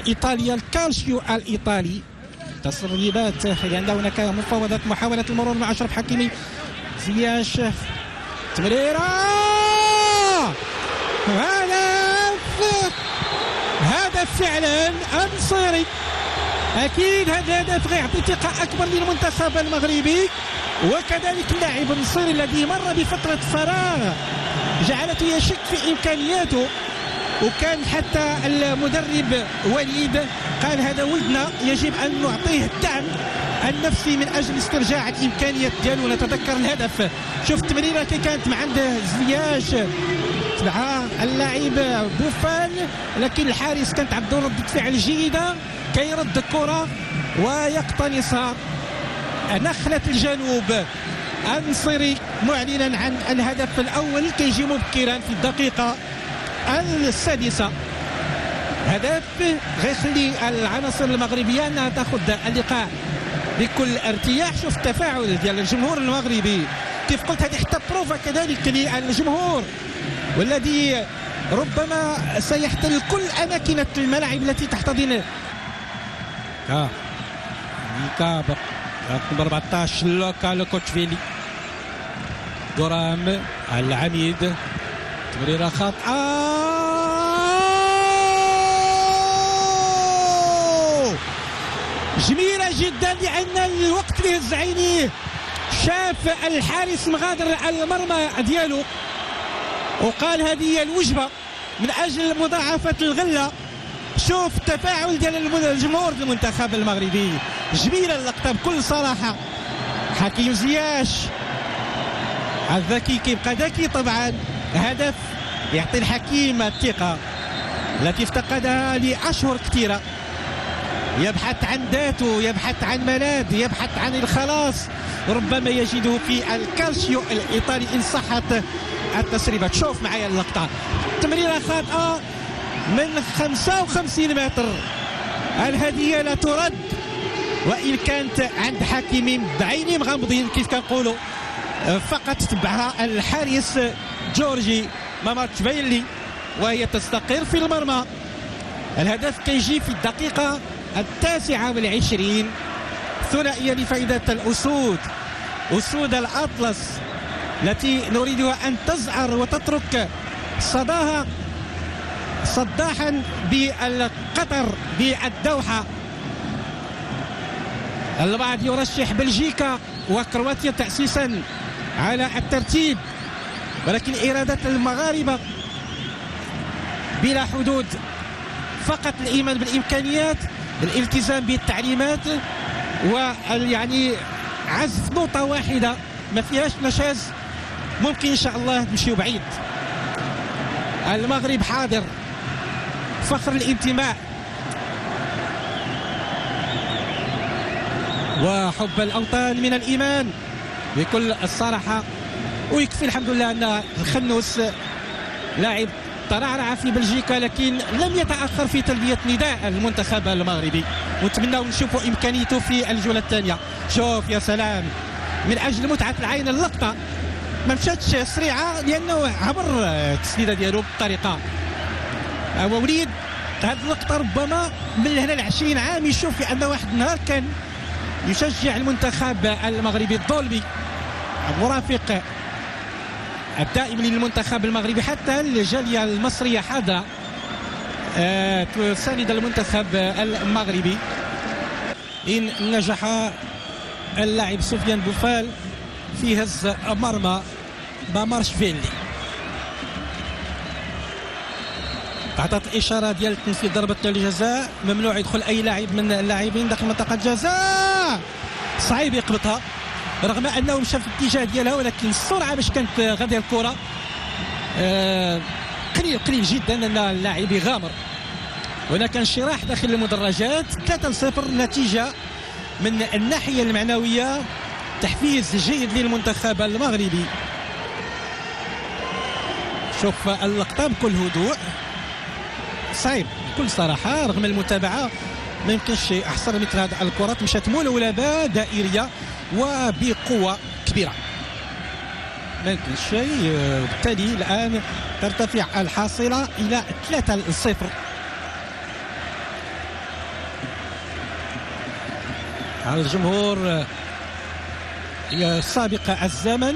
إيطاليا الكالشيو الإيطالي. تسريبات عند هناك مفاوضات محاولة المرور مع أشرف حكيمي. زياش تمريرة هدف فعلا أنصيري. أكيد هذا الهدف غيعطي ثقة أكبر للمنتخب المغربي، وكذلك اللاعب النصيري الذي مر بفترة فراغ جعلته يشك في إمكانياته، وكان حتى المدرب وليد قال هذا ولدنا يجب أن نعطيه الدعم النفسي من أجل استرجاع الإمكانيات ديالو. نتذكر الهدف، شوف التمريرة كي كانت مع عند زياش تبعها اللاعب بوفال، لكن الحارس كانت عنده ردة فعل جيدة كيرد الكرة ويقتنصها. نخلة الجنوب النصيري معلنا عن الهدف الأول كيجي مبكرا في الدقيقة السادسة. هدف غيخلي العناصر المغربية أنها تأخذ اللقاء بكل ارتياح. شوف التفاعل ديال الجمهور المغربي كيف قلت، هذه حتى بروفا كذلك للجمهور، والذي ربما سيحتل كل أماكن الملاعب التي تحتضن. ميكا رقم 14 لوكا لوكوتشفيلي غرام العميد، تمريرة خاطئة جميلة جدا، لأن الوقت اللي هز عينيه شاف الحارس مغادر المرمى ديالو وقال هذه هي الوجبة من أجل مضاعفة الغلة. شوف التفاعل ديال الجمهور المنتخب المغربي، جميلة اللقطة بكل صراحة. حكيم زياش الذكي كيبقى ذكي طبعا، هدف يعطي الحكيم الثقة التي افتقدها لأشهر كثيرة. يبحث عن ذاته، يبحث عن ملاذ، يبحث عن الخلاص، ربما يجده في الكالشيو الإيطالي إن صحت التسريبات. شوف معايا اللقطة، تمريرة خاطئة من 55 متر، الهدية لا ترد، وإن كانت عند حكيمين بعيني مغمضين كيف كنقولوا، فقط تبعها الحارس جورجي ماماتشفيلي وهي تستقر في المرمى. الهدف كيجي في الدقيقة 29، ثنائية لفائدة الأسود، أسود الأطلس التي نريدها أن تزعر وتترك صداها صداحا بالقطر بالدوحة. البعض يرشح بلجيكا وكرواتيا تأسيسا على الترتيب، ولكن إرادة المغاربة بلا حدود، فقط الإيمان بالإمكانيات، الالتزام بالتعليمات، ويعني عزف نقطة واحدة ما فيهاش نشاز، ممكن إن شاء الله نمشيو بعيد. المغرب حاضر، فخر الانتماء وحب الأوطان من الإيمان بكل الصراحة. ويكفي الحمد لله أن الخنوس لاعب ترعرع في بلجيكا، لكن لم يتأخر في تلبية نداء المنتخب المغربي، ونتمنى نشوفوا إمكانيته في الجولة الثانية. شوف يا سلام، من أجل متعة العين اللقطة ما مشاتش سريعة لأنه عبر التسديدة ديالو بطريقة وليد. هذه اللقطة ربما من هنا ل20 عام يشوف لأن واحد النهار كان يشجع المنتخب المغربي الظلمي، مرافق الدائم للمنتخب المغربي، حتى الجالية المصرية حاضرة تساند المنتخب المغربي. إن نجح اللاعب سفيان بوفال في هز مرمى مامارشفيلي، عطات الإشارة ديال تنفيذ ضربة الجزاء، ممنوع يدخل أي لاعب من اللاعبين داخل منطقة الجزاء، صعيب يقبطها رغم أنه مشى في الاتجاه ديالها، ولكن السرعة باش كانت غادية الكرة قليل جدا أن اللاعب يغامر. هناك انشراح داخل المدرجات، 3-0 نتيجة من الناحية المعنوية، تحفيز جيد للمنتخب المغربي. شوف اللقطة بكل هدوء، صعيب بكل صراحة رغم المتابعة ما يمكنش أحسن مثل هذه الكرات، مشات ملولبة دائرية وبقوة كبيرة، ما يمكنش شيء. وبالتالي الآن ترتفع الحاصلة إلى 3-0. على الجمهور سابق الزمن.